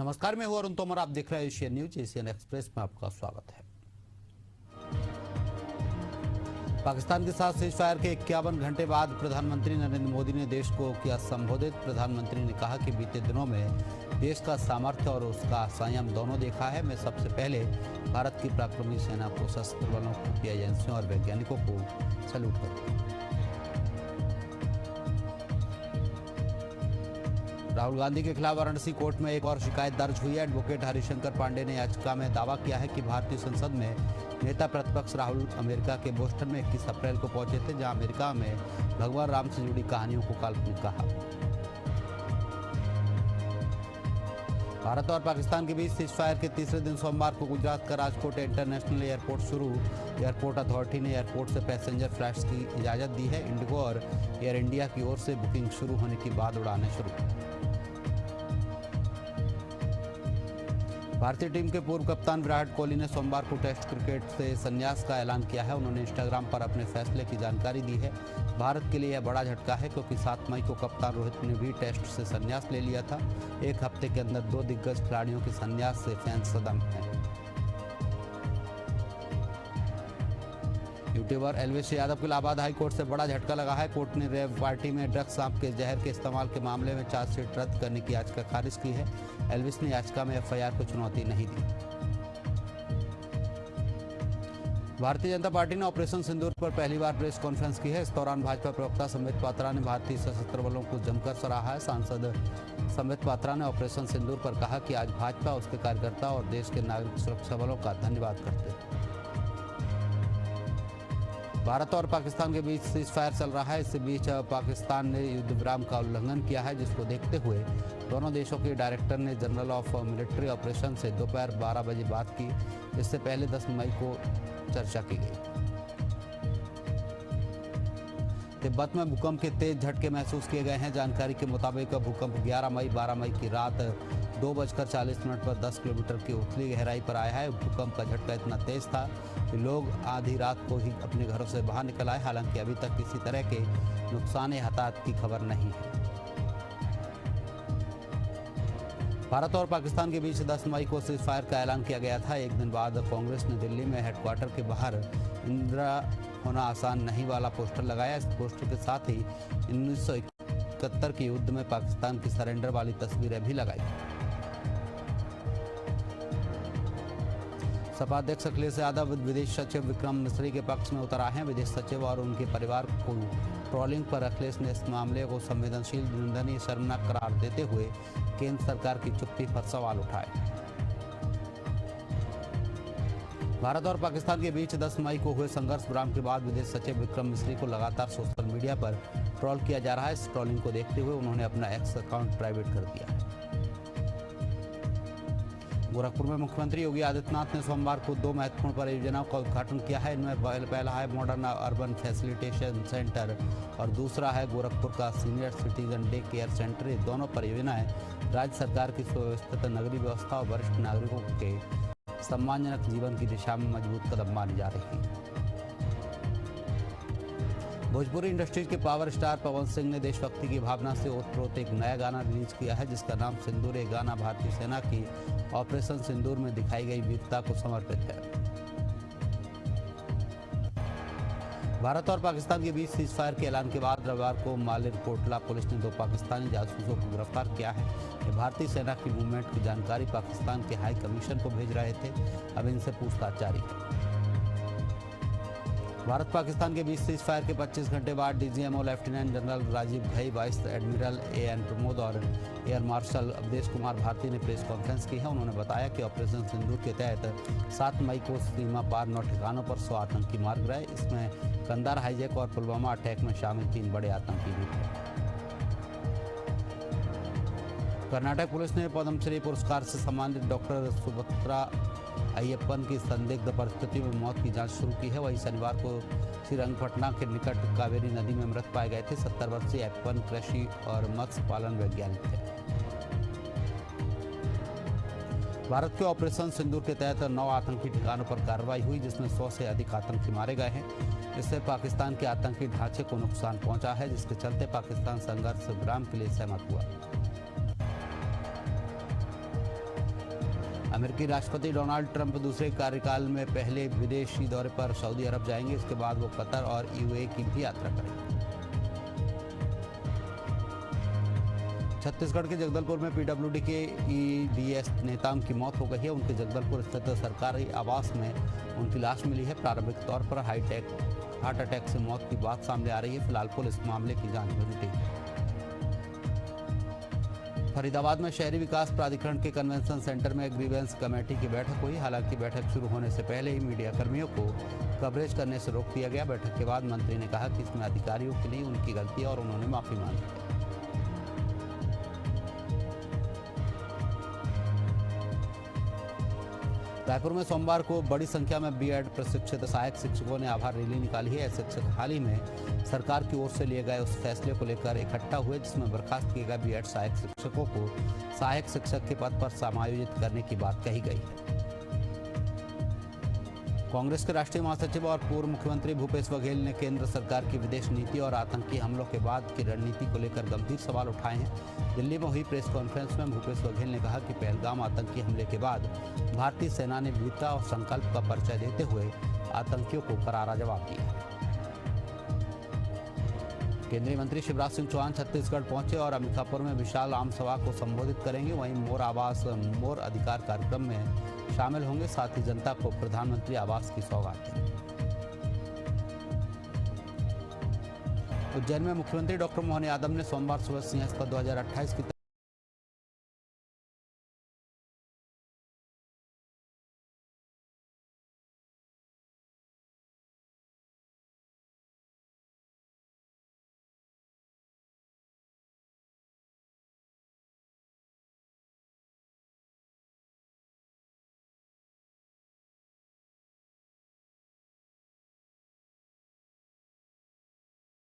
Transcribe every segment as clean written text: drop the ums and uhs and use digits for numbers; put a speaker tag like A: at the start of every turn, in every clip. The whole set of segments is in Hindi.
A: नमस्कार, मैं हूं अरुण तोमर। आप देख रहे हैं एशियन न्यूज। एशियन एक्सप्रेस में आपका स्वागत है। पाकिस्तान के साथ सीज फायर के 51 घंटे बाद प्रधानमंत्री नरेंद्र मोदी ने देश को किया संबोधित। प्रधानमंत्री ने कहा कि बीते दिनों में देश का सामर्थ्य और उसका संयम दोनों देखा है। मैं सबसे पहले भारत की पराक्रमी सेना को, सशस्त्र बलों, खुफिया एजेंसियों और वैज्ञानिकों को सैल्यूट करता हूं। राहुल गांधी के खिलाफ वाराणसी कोर्ट में एक और शिकायत दर्ज हुई है। एडवोकेट हरिशंकर पांडे ने याचिका में दावा किया है कि भारतीय संसद में नेता प्रतिपक्ष राहुल अमेरिका के बोस्टन में 21 अप्रैल को पहुंचे थे, जहां अमेरिका में भगवान राम से जुड़ी कहानियों को काल्पनिक कहा। भारत और पाकिस्तान के बीच सीज फायर के तीसरे दिन सोमवार को गुजरात का राजकोट इंटरनेशनल एयरपोर्ट शुरू। एयरपोर्ट अथॉरिटी ने एयरपोर्ट से पैसेंजर फ्लाइट्स की इजाजत दी है। इंडिगो और एयर इंडिया की ओर से बुकिंग शुरू होने के बाद उड़ानें शुरू। भारतीय टीम के पूर्व कप्तान विराट कोहली ने सोमवार को टेस्ट क्रिकेट से संन्यास का ऐलान किया है। उन्होंने इंस्टाग्राम पर अपने फैसले की जानकारी दी है। भारत के लिए यह बड़ा झटका है क्योंकि 7 मई को कप्तान रोहित ने भी टेस्ट से संन्यास ले लिया था। एक हफ्ते के अंदर 2 दिग्गज खिलाड़ियों के संन्यास से फैंस सदमे हैं। यूट्यूबर एल्विस यादव के इलाहाबाद हाई कोर्ट से बड़ा झटका लगा है। कोर्ट ने रेव पार्टी में ड्रग्स सांप के जहर के इस्तेमाल के मामले में चार्जशीट रद्द करने की याचिका खारिज की है। एल्विस ने याचिका में एफआईआर को चुनौती नहीं दी। भारतीय जनता पार्टी ने ऑपरेशन सिंदूर पर पहली बार प्रेस कॉन्फ्रेंस की है। इस दौरान भाजपा प्रवक्ता संबित पात्रा ने भारतीय सशस्त्र बलों को जमकर सराहा है। सांसद संबित पात्रा ने ऑपरेशन सिंदूर पर कहा कि आज भाजपा, उसके कार्यकर्ता और देश के नागरिक सुरक्षा बलों का धन्यवाद करते हैं। भारत और पाकिस्तान के बीच सीज फायर चल रहा है। इस बीच पाकिस्तान ने युद्ध विराम का उल्लंघन किया है, जिसको देखते हुए दोनों देशों के डायरेक्टर ने जनरल ऑफ मिलिट्री ऑपरेशन से दोपहर 12 बजे बात की। इससे पहले 10 मई को चर्चा की गई। तिब्बत में भूकंप के तेज झटके महसूस किए गए हैं। जानकारी के मुताबिक भूकंप 11 मई 12 मई की रात 2:40 पर 10 किलोमीटर की उथली गहराई पर आया है। भूकंप का झटका इतना तेज था कि लोग आधी रात को ही अपने घरों से बाहर निकल आए। हालांकि अभी तक किसी तरह के नुकसान या हताहत की खबर नहीं है। भारत और पाकिस्तान के बीच 10 मई को सीज फायर का ऐलान किया गया था। एक दिन बाद कांग्रेस ने दिल्ली में हेडक्वार्टर के बाहर इंदिरा होना आसान नहीं वाला पोस्टर लगाया। इस पोस्टर के साथ ही 1971 के युद्ध में पाकिस्तान की सरेंडर वाली तस्वीरें भी लगाई। सपा अध्यक्ष अखिलेश यादव विदेश सचिव विक्रम मिस्री के पक्ष में उतर आए हैं। विदेश सचिव और उनके परिवार को ट्रोलिंग पर अखिलेश ने इस मामले को संवेदनशील, निंदनीय, शर्मनाक करार देते हुए केंद्र सरकार की चुप्पी पर सवाल उठाए। भारत और पाकिस्तान के बीच 10 मई को हुए संघर्ष विराम के बाद विदेश सचिव विक्रम मिस्री को लगातार सोशल मीडिया पर ट्रोल किया जा रहा है। इस ट्रोलिंग को देखते हुए उन्होंने अपना एक्स अकाउंट प्राइवेट कर दिया है। गोरखपुर में मुख्यमंत्री योगी आदित्यनाथ ने सोमवार को 2 महत्वपूर्ण परियोजनाओं का उद्घाटन किया है। इनमें पहला है मॉडर्न अर्बन फैसिलिटेशन सेंटर और दूसरा है गोरखपुर का senior citizen day care centre. ये दोनों परियोजनाएं राज्य सरकार की सुव्यवस्थित नगरीय व्यवस्था और वरिष्ठ नागरिकों के सम्मानजनक जीवन की दिशा में मजबूत कदम मानी जा रही है। भोजपुरी इंडस्ट्री के पावर स्टार पवन सिंह ने देशभक्ति की भावना से ओतप्रोत एक नया गाना रिलीज किया है, जिसका नाम सिंदूर। ये गाना भारतीय सेना की ऑपरेशन सिंदूर में दिखाई गई वीरता को समर्पित है। भारत और पाकिस्तान के बीच सीज फायर के ऐलान के बाद रविवार को मालेरकोटला पुलिस ने 2 पाकिस्तानी जासूसों को गिरफ्तार किया है। ये भारतीय सेना की मूवमेंट की जानकारी पाकिस्तान के हाई कमीशन को भेज रहे थे। अब इनसे पूछताछ जारी है। भारत पाकिस्तान के बीच सीज फायर के 25 घंटे बाद DGMO lieutenant general Rajiv Ghai, vice admiral AN Pramod और एयर मार्शल अवधेश कुमार भारती ने प्रेस कॉन्फ्रेंस की है। उन्होंने बताया कि ऑपरेशन सिंदूर के तहत 7 मई को सीमा पार 9 ठिकानों पर 100 आतंकी मार गिराए। इसमें कंधार हाईजैक और पुलवामा अटैक में शामिल 3 बड़े आतंकी भी थे। कर्नाटक पुलिस ने पद्मश्री पुरस्कार से सम्मानित डॉक्टर सुभद्रा अय्यप्पन की संदिग्ध परिस्थितियों में मौत की जांच शुरू की है। वहीं शनिवार को श्रीरंगपटना के निकट कावेरी नदी में मृत पाए गए थे। 70 वर्षीय अय्यप्पन कृषि और मत्स्य पालन वैज्ञानिक थे। भारत के ऑपरेशन सिंदूर के तहत 9 आतंकी ठिकानों पर कार्रवाई हुई, जिसमें 100 से अधिक आतंकी मारे गए हैं। इससे पाकिस्तान के आतंकी ढांचे को नुकसान पहुंचा है, जिसके चलते पाकिस्तान संघर्ष विराम के लिए सहमत हुआ। अमेरिकी राष्ट्रपति डोनाल्ड ट्रंप दूसरे कार्यकाल में पहले विदेशी दौरे पर सऊदी अरब जाएंगे। इसके बाद वो कतर और यूएई की भी यात्रा करेंगे। छत्तीसगढ़ के जगदलपुर में पीडब्ल्यूडी के ईडीएस नेता की मौत हो गई है। उनके जगदलपुर स्थित सरकारी आवास में उनकी लाश मिली है। प्रारंभिक तौर पर हार्ट अटैक से मौत की बात सामने आ रही है। फिलहाल पुलिस मामले की जांच में जुटी है। फरीदाबाद में शहरी विकास प्राधिकरण के कन्वेंशन सेंटर में ग्रीवेंस कमेटी की बैठक हुई। हालांकि बैठक शुरू होने से पहले ही मीडिया कर्मियों को कवरेज करने से रोक दिया गया। बैठक के बाद मंत्री ने कहा कि इसमें अधिकारियों की नहीं, उनकी गलती है और उन्होंने माफी मांगी है। रायपुर में सोमवार को बड़ी संख्या में बीएड प्रशिक्षित सहायक शिक्षकों ने आभार रैली निकाली है। शिक्षक हाल ही में सरकार की ओर से लिए गए उस फैसले को लेकर इकट्ठा हुए जिसमें बर्खास्त किए गए बीएड सहायक शिक्षकों को सहायक शिक्षक के पद पर समायोजित करने की बात कही गई है। कांग्रेस के राष्ट्रीय महासचिव और पूर्व मुख्यमंत्री भूपेश बघेल ने केंद्र सरकार की विदेश नीति और आतंकी हमलों के बाद की रणनीति को लेकर गंभीर सवाल उठाए हैं। दिल्ली में हुई प्रेस कॉन्फ्रेंस में भूपेश बघेल ने कहा कि पहलगाम आतंकी हमले के बाद भारतीय सेना ने वीरता और संकल्प का परिचय देते हुए आतंकियों को करारा जवाब दिया। केंद्रीय मंत्री शिवराज सिंह चौहान छत्तीसगढ़ पहुंचे और अंबिकापुर में विशाल आम सभा को संबोधित करेंगे। वहीं मोर आवास मोर अधिकार कार्यक्रम में शामिल होंगे। साथ ही जनता को प्रधानमंत्री आवास की सौगात देंगे। उज्जैन में मुख्यमंत्री डॉक्टर मोहन यादव ने सोमवार सुबह सिंहस्थ 2028 की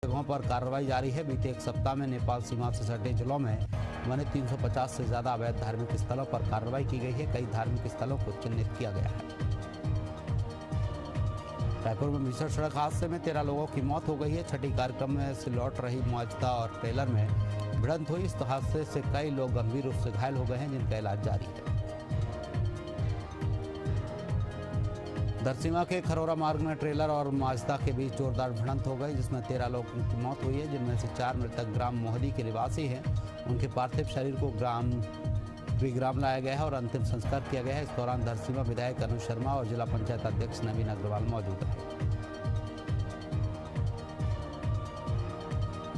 A: जगहों पर कार्रवाई जारी है। बीते एक सप्ताह में नेपाल सीमा से सटे जिलों में बने 350 से ज्यादा अवैध धार्मिक स्थलों पर कार्रवाई की गई है। कई धार्मिक स्थलों को चिन्हित किया गया है। रायपुर में भीषण सड़क हादसे में 13 लोगों की मौत हो गई है। छठी कार्यक्रम में से लौट रही मौजदा और ट्रेलर में भिड़ंत हुई। इस हादसे से कई लोग गंभीर रूप से घायल हो गए हैं, जिनका इलाज जारी है। दरसीमा के खरोरा मार्ग में ट्रेलर और माजदा के बीच जोरदार भिड़ंत हो गई, जिसमें 13 लोगों की मौत हुई है, जिनमें से 4 मृतक ग्राम मोहदी के निवासी हैं। उनके पार्थिव शरीर को ग्राम लाया गया है और अंतिम संस्कार किया गया है। इस दौरान दरसीमा विधायक अनु शर्मा और जिला पंचायत अध्यक्ष नवीन अग्रवाल मौजूद रहे।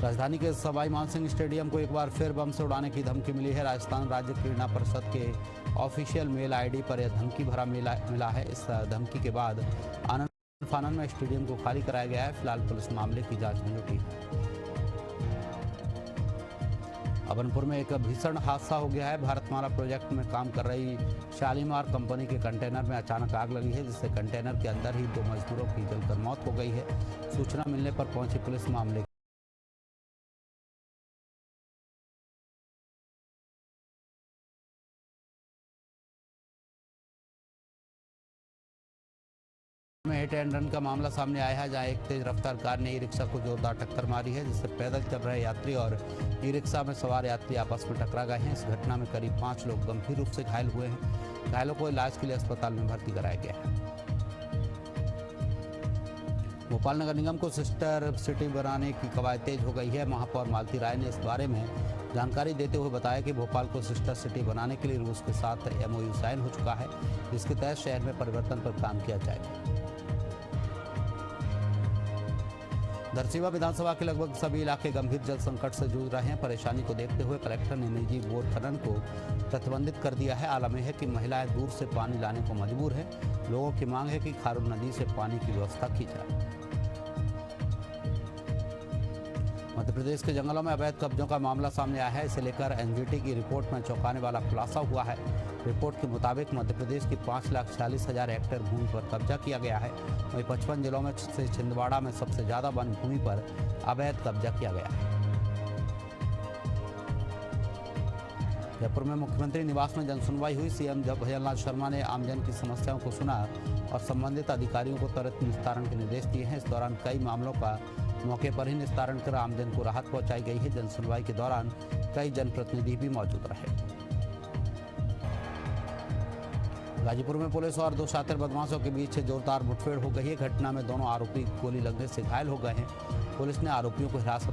A: राजधानी के सवाई मानसिंह स्टेडियम को एक बार फिर बम से उड़ाने की धमकी मिली है। राजस्थान राज्य क्रीड़ा परिषद के ऑफिशियल मेल आईडी पर यह धमकी भरा मिला है। इस धमकी के बाद आनंद फानन में स्टेडियम को खाली कराया गया है। फिलहाल पुलिस मामले की जांच में जुटी है। अबनपुर में एक भीषण हादसा हो गया है। भारतमाला प्रोजेक्ट में काम कर रही शालीमार कंपनी के कंटेनर में अचानक आग लगी है, जिससे कंटेनर के अंदर ही 2 मजदूरों की जलकर मौत हो गई है। सूचना मिलने पर पहुंची पुलिस मामले में हिट एंड रन का मामला सामने आया है, जहां एक तेज रफ्तार कार ने ई रिक्शा को जोरदार टक्कर मारी है, जिससे पैदल चल रहे यात्री और ई रिक्शा में सवार यात्री आपस में टकरा गए हैं। इस घटना में करीब 5 लोग गंभीर रूप से घायल हुए हैं। घायलों को इलाज के लिए अस्पताल में भर्ती कराया गया है। भोपाल नगर निगम को सिस्टर सिटी बनाने की कवायद तेज हो गई है। महापौर मालती राय ने इस बारे में जानकारी देते हुए बताया कि भोपाल को सिस्टर सिटी बनाने के लिए रूस के साथ MOU साइन हो चुका है, जिसके तहत शहर में परिवर्तन पर काम किया जाएगा। दरसीवा विधानसभा के लगभग सभी इलाके गंभीर जल संकट से जूझ रहे हैं। परेशानी को देखते हुए कलेक्टर ने निजी बोर खनन को प्रतिबंधित कर दिया है। आलम है कि महिलाएं दूर से पानी लाने को मजबूर हैं। लोगों की मांग है कि खारून नदी से पानी की व्यवस्था की जाए। मध्य प्रदेश के जंगलों में अवैध कब्जों का मामला सामने आया है। इसे लेकर NGT की रिपोर्ट में चौंकाने वाला खुलासा हुआ है। रिपोर्ट के मुताबिक मध्य प्रदेश की 5,46,000 हेक्टेयर भूमि पर कब्जा किया गया है। वहीं 55 जिलों में से छिंदवाड़ा में सबसे ज्यादा वन भूमि पर अवैध कब्जा किया गया है। जयपुर में मुख्यमंत्री निवास में जनसुनवाई हुई। CM भजनलाल शर्मा ने आमजन की समस्याओं को सुना और संबंधित अधिकारियों को त्वरित निस्तारण के निर्देश दिए हैं। इस दौरान कई मामलों का मौके पर ही निस्तारण कर आमजन को राहत पहुंचाई गई है। जनसुनवाई के दौरान कई जनप्रतिनिधि भी मौजूद रहे। गाजीपुर में पुलिस और दो शातिर बदमाशों के बीच जोरदार मुठभेड़ हो गई है। घटना में दोनों आरोपी गोली लगने से घायल हो गए हैं। पुलिस ने आरोपियों को हिरासत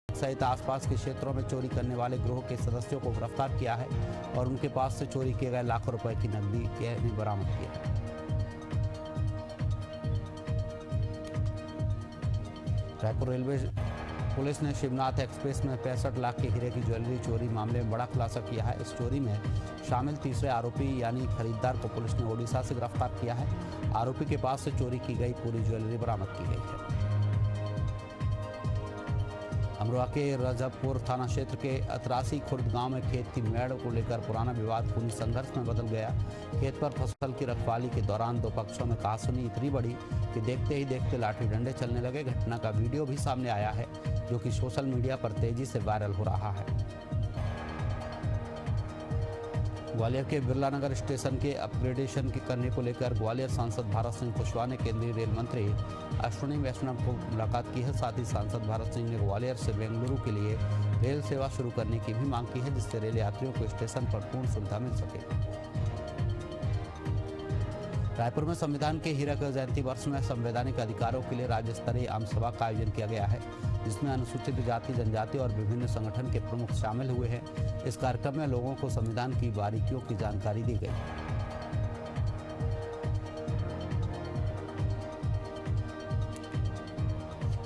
A: सहित आसपास के क्षेत्रों में चोरी करने वाले गिरोह के सदस्यों को गिरफ्तार किया है और उनके पास से चोरी किए गए लाखों रुपए की नकदी भी बरामद की है। रायपुर रेलवे पुलिस ने शिवनाथ एक्सप्रेस में 65 लाख के हीरे की ज्वेलरी चोरी मामले में बड़ा खुलासा किया है। इस चोरी में शामिल तीसरे आरोपी यानी खरीदार को पुलिस ने ओडिशा से गिरफ्तार किया है। आरोपी के पास से चोरी की गई पूरी ज्वेलरी बरामद की गई है। अमरोहा के रजबपुर थाना क्षेत्र के अतरासी खुर्द गांव में खेत की मेड़ को लेकर पुराना विवाद खूनी संघर्ष में बदल गया। खेत पर फसल की रखवाली के दौरान दो पक्षों में कहासुनी इतनी बड़ी कि देखते ही देखते लाठी डंडे चलने लगे। घटना का वीडियो भी सामने आया है जो कि सोशल मीडिया पर तेजी से वायरल हो रहा है। ग्वालियर के बिरला नगर स्टेशन के अपग्रेडेशन के करने को लेकर ग्वालियर सांसद भारत सिंह कुशवाहा ने केंद्रीय रेल मंत्री अश्विनी वैष्णव को मुलाकात की है। साथ ही सांसद भारत सिंह ने ग्वालियर से बेंगलुरु के लिए रेल सेवा शुरू करने की भी मांग की है, जिससे रेल यात्रियों को स्टेशन पर पूर्ण सुविधा मिल सके। रायपुर में संविधान के हीरक जयंती वर्ष में संवैधानिक अधिकारों के लिए राज्य स्तरीय आम सभा का आयोजन किया गया है, जिसमें अनुसूचित जाति जनजाति और विभिन्न संगठन के प्रमुख शामिल हुए हैं। इस कार्यक्रम में लोगों को संविधान की बारीकियों की जानकारी दी गई।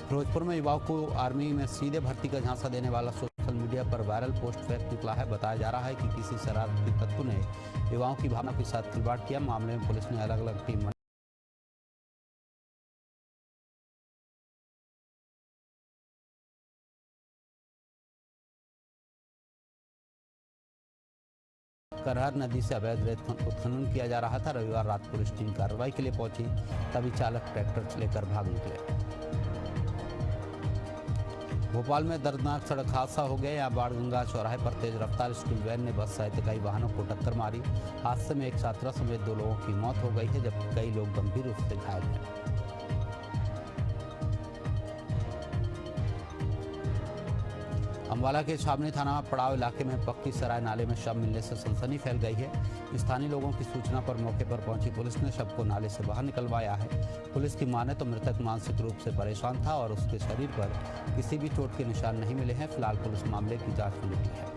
A: फिरोजपुर में युवाओं को आर्मी में सीधे भर्ती का झांसा देने वाला सोशल मीडिया पर वायरल पोस्ट फेक निकला है। बताया जा रहा है कि किसी शरारती तत्व ने युवाओं की भावना के साथ खिलवाड़ किया। मामले में पुलिस ने अलग अलग टीम करहर नदी से अवैध रेत उत्खनन किया जा रहा था। रविवार रात पुलिस टीम कार्रवाई के लिए पहुंची, तभी चालक ट्रैक्टर लेकर भाग निकले। भोपाल में दर्दनाक सड़क हादसा हो गया। यहाँ बाणगंगा चौराहे पर तेज रफ्तार स्कूल वैन ने बस सहित कई वाहनों को टक्कर मारी। हादसे में एक छात्रा समेत 2 लोगों की मौत हो गई है, जबकि कई लोग गंभीर रूप से घायल हैं। अम्बाला के छावनी थाना पड़ाव इलाके में पक्की सराय नाले में शव मिलने से सनसनी फैल गई है। स्थानीय लोगों की सूचना पर मौके पर पहुंची पुलिस ने शव को नाले से बाहर निकलवाया है। पुलिस की माने तो मृतक मानसिक रूप से परेशान था और उसके शरीर पर किसी भी चोट के निशान नहीं मिले हैं। फिलहाल पुलिस मामले की जांच में जुटी है।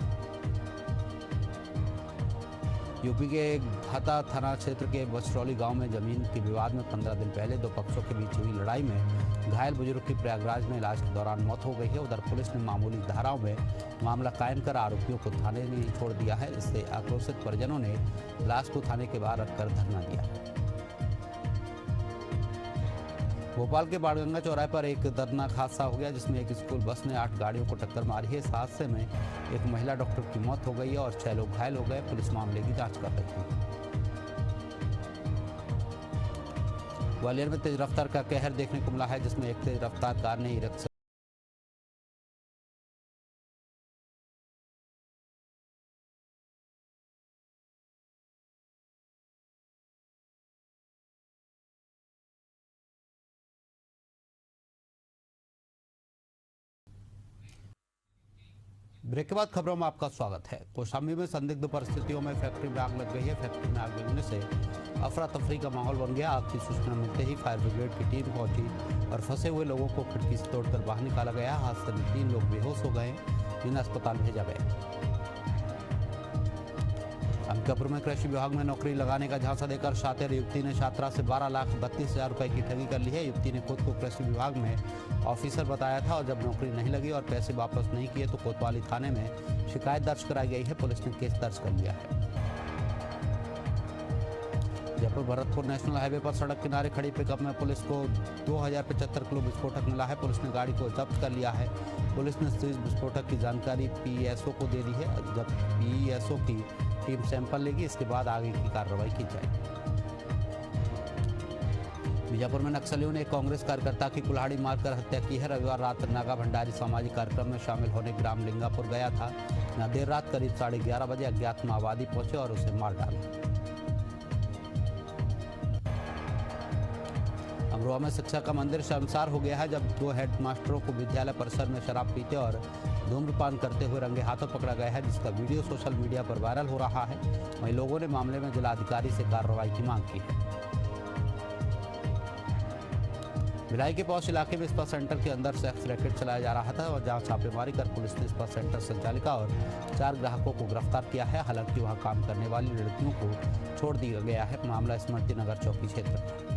A: यूपी के घाता थाना क्षेत्र के बछरौली गांव में जमीन के विवाद में 15 दिन पहले 2 पक्षों के बीच हुई लड़ाई में घायल बुजुर्ग की प्रयागराज में इलाज के दौरान मौत हो गई है। उधर पुलिस ने मामूली धाराओं में मामला कायम कर आरोपियों को थाने में ही छोड़ दिया है। इससे आक्रोशित परिजनों ने लाश को थाने के बाहर रखकर धरना दिया। भोपाल के बाणगंगा चौराहे पर एक दर्दनाक हादसा हो गया, जिसमें एक स्कूल बस ने 8 गाड़ियों को टक्कर मारी है। इस हादसे में एक महिला डॉक्टर की मौत हो गई है और 6 लोग घायल हो गए। पुलिस मामले की जांच कर रही है। ग्वालियर में तेज रफ्तार का कहर देखने को मिला है, जिसमें एक तेज रफ्तार कार ने ई-रिक्शा ब्रेक के बाद खबरों में आपका स्वागत है। कौशाम्बी में संदिग्ध परिस्थितियों में फैक्ट्री में आग लग गई है। फैक्ट्री में आग लगने से अफरा तफरी का माहौल बन गया। आग की सूचना मिलते ही फायर ब्रिगेड की टीम पहुंची और फंसे हुए लोगों को खिड़की से तोड़कर बाहर निकाला गया। हादसे में 3 लोग बेहोश हो गए, जिन्हें अस्पताल भेजा गया। अंबिकापुर में कृषि विभाग में नौकरी लगाने का झांसा देकर शातिर युवती ने छात्रा से 12,32,000 रुपए की ठगी कर ली है। युवती ने खुद को कृषि विभाग में ऑफिसर बताया था और जब नौकरी नहीं लगी और पैसे वापस नहीं किए तो कोतवाली थाने में शिकायत दर्ज कराई गई है। पुलिस ने केस दर्ज कर लिया है। जयपुर भरतपुर नेशनल हाईवे पर सड़क किनारे खड़ी पिकअप में पुलिस को 2075 किलो विस्फोटक मिला है। पुलिस ने गाड़ी को जब्त कर लिया है। पुलिस ने इस विस्फोटक की जानकारी पीएसओ को दे दी है। जब पीएसओ की टीम सैंपल लेगी, इसके बाद आगे की कार्रवाई की जाएगी। बीजापुर में नक्सलियों ने एक कांग्रेस कार्यकर्ता की कुल्हाड़ी मारकर हत्या की है। रविवार रात नागा भंडारी सामाजिक कार्यक्रम में शामिल होने ग्राम लिंगापुर गया था। यहाँ देर रात करीब 11:30 बजे अज्ञात माओवादी पहुंचे और उसे मार डाला। अमरोहा में शिक्षा का मंदिर शर्मसार हो गया है जब 2 हेडमास्टरों को विद्यालय परिसर में शराब पीते और धूम्रपान करते हुए रंगे हाथों पकड़ा गया है, जिसका वीडियो सोशल मीडिया पर वायरल हो रहा है। वहीं लोगों ने मामले में जिलाधिकारी से कार्रवाई की मांग की है। भिलाई के पौष इलाके में स्पा सेंटर के अंदर सेक्स रैकेट चलाया जा रहा था और जहां छापेमारी कर पुलिस ने स्पा सेंटर संचालिका और 4 ग्राहकों को गिरफ्तार किया है। हालांकि वहां काम करने वाली लड़कियों को छोड़ दिया गया है। मामला स्मृति नगर चौकी क्षेत्र का।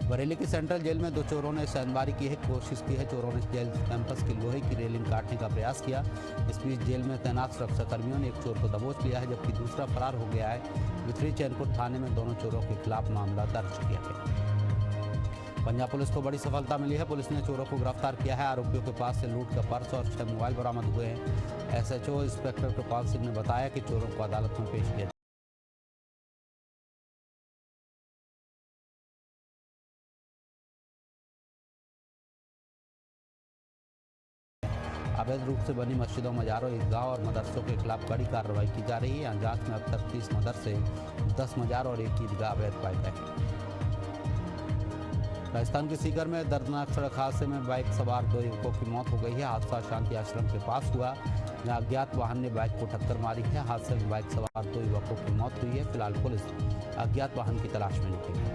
A: बरेली की सेंट्रल जेल में 2 चोरों ने सैनबारी की कोशिश की है। चोरों ने जेल कैंपस की लोहे की रेलिंग काटने का प्रयास किया। इस बीच जेल में तैनात सुरक्षाकर्मियों ने एक चोर को दबोच लिया है, जबकि दूसरा फरार हो गया है। विथरी चैनपुर थाने में दोनों चोरों के खिलाफ मामला दर्ज किया गया। पंजाब पुलिस को बड़ी सफलता मिली है। पुलिस ने चोरों को गिरफ्तार किया है। आरोपियों के पास से लूट का पर्स और 6 मोबाइल बरामद हुए हैं। एसएचओ इंस्पेक्टर कृपाल सिंह ने बताया कि चोरों को अदालत में पेश किया। अवैध रूप से बनी मस्जिदों, मजारों, ईदगाह और मदरसों के खिलाफ कड़ी कार्रवाई की जा रही है। यहाँ जांच में अब तक 30 मदरसे, 10 मजार और 1 ईदगाह अवैध पाए गए। राजस्थान के सीकर में दर्दनाक सड़क हादसे में बाइक सवार 2 युवकों की मौत हो गई है। हादसा शांति आश्रम के पास हुआ, जहां अज्ञात वाहन ने बाइक को टक्कर मारी है। हादसे में बाइक सवार 2 युवकों की मौत हुई है। फिलहाल पुलिस अज्ञात वाहन की तलाश में निकली है।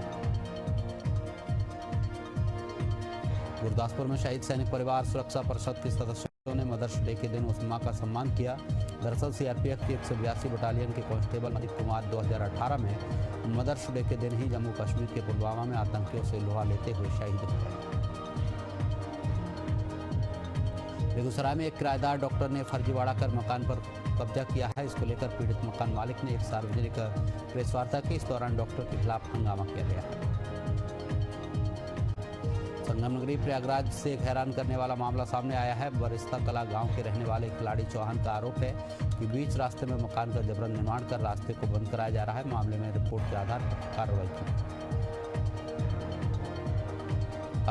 A: गुरदासपुर में शहीद सैनिक परिवार सुरक्षा परिषद के सदस्यों ने मदर्स डे के दिन उस मां का सम्मान किया। दरअसल सीआरपीएफ की 182 बटालियन के कांस्टेबल अनिल कुमार 2018 में मदर्स डे के दिन ही जम्मू कश्मीर के पुलवामा में आतंकियों से लोहा लेते हुए शहीद हो गए। बेगूसराय में एक किराएदार डॉक्टर ने फर्जीवाड़ा कर मकान पर कब्जा किया है। इसको लेकर पीड़ित मकान मालिक ने एक सार्वजनिक प्रेस वार्ता की। इस दौरान डॉक्टर के खिलाफ हंगामा किया गया है। संगम नगरी प्रयागराज से एक हैरान करने वाला मामला सामने आया है। बरिस्ता कला गांव के रहने वाले खिलाड़ी चौहान का आरोप है कि बीच रास्ते में मकान का जबरन निर्माण कर रास्ते को बंद कराया जा रहा है। मामले में रिपोर्ट के आधार पर कार्रवाई की।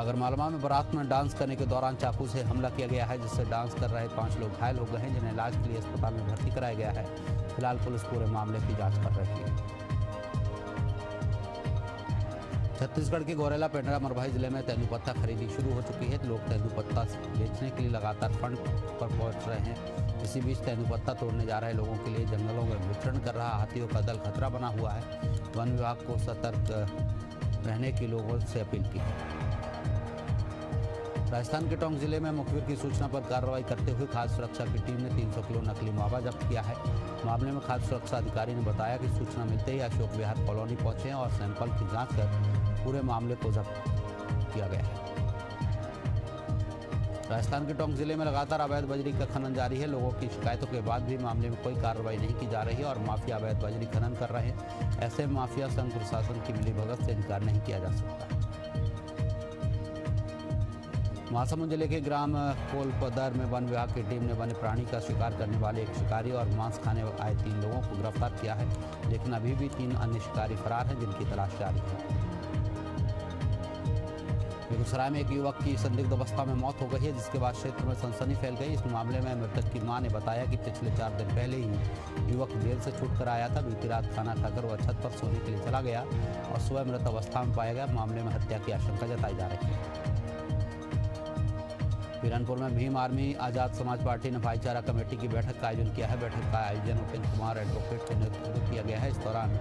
A: आगरमालवा में बारात में डांस करने के दौरान चाकू से हमला किया गया है, जिससे डांस कर रहे 5 लोग घायल हो गए हैं, जिन्हें इलाज के लिए अस्पताल में भर्ती कराया गया है। फिलहाल पुलिस पूरे मामले की जाँच कर रही है। छत्तीसगढ़ के गौरेला, पेंड्रा, मरवाही जिले में तेंदूपत्ता खरीदी शुरू हो चुकी है। लोग तेंदूपत्ता बेचने के लिए लगातार फंड पर पहुंच रहे हैं। इसी बीच तेंदूपत्ता तोड़ने जा रहे लोगों के लिए जंगलों में विचरण कर रहा हाथियों का दल खतरा बना हुआ है। वन विभाग को सतर्क रहने की लोगों से अपील की है। राजस्थान के टोंक जिले में मुखबिर की सूचना पर कार्रवाई करते हुए खाद्य सुरक्षा की टीम ने 300 किलो नकली मावा जब्त किया है। मामले में खाद्य सुरक्षा अधिकारी ने बताया कि सूचना मिलते ही अशोक विहार कॉलोनी पहुंचे और सैंपल की जांच कर पूरे मामले को जब्त किया गया है। राजस्थान के टोंक जिले में लगातार अवैध बजरी का खनन जारी है। लोगों की शिकायतों के बाद भी मामले में कोई कार्रवाई नहीं की जा रही है और माफिया अवैध बजरी खनन कर रहे हैं। ऐसे माफिया संघ प्रशासन की मिलीभगत से इनकार नहीं किया जा सकता। महासमुंद जिले के ग्राम कोलपदर में वन विभाग की टीम ने वन्य प्राणी का शिकार करने वाले एक शिकारी और मांस खाने आए 3 लोगों को गिरफ्तार किया है, लेकिन अभी भी 3 अन्य शिकारी फरार हैं, जिनकी तलाश जारी है। बेगूसराय में एक युवक की संदिग्ध अवस्था में मौत हो गई है, जिसके बाद क्षेत्र में सनसनी फैल गई। इस मामले में मृतक की मां ने बताया कि पिछले 4 दिन पहले ही युवक जेल से छूटकर आया था। बीती रात खाना खाकर वह छत पर सोने के लिए चला गया और सुबह मृत अवस्था में पाया गया। मामले में हत्या की आशंका जताई जा रही है। बिरनपुर में भीम आर्मी आजाद समाज पार्टी ने भाईचारा कमेटी की बैठक का आयोजन किया है। बैठक का आयोजन उपेंद्र कुमार एडवोकेट के नेतृत्व में किया गया है। इस दौरान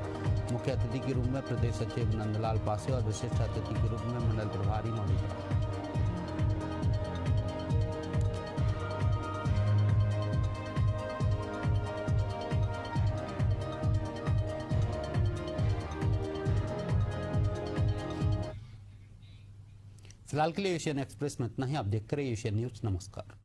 A: मुख्य अतिथि के रूप में प्रदेश सचिव नंदलाल पासे और विशिष्ट अतिथि के रूप में मंडल प्रभारी मौजूद रहे। फिलहाल के लिए एशियन एक्सप्रेस में इतना ही। आप देखते रहिए एशियन न्यूज। नमस्कार।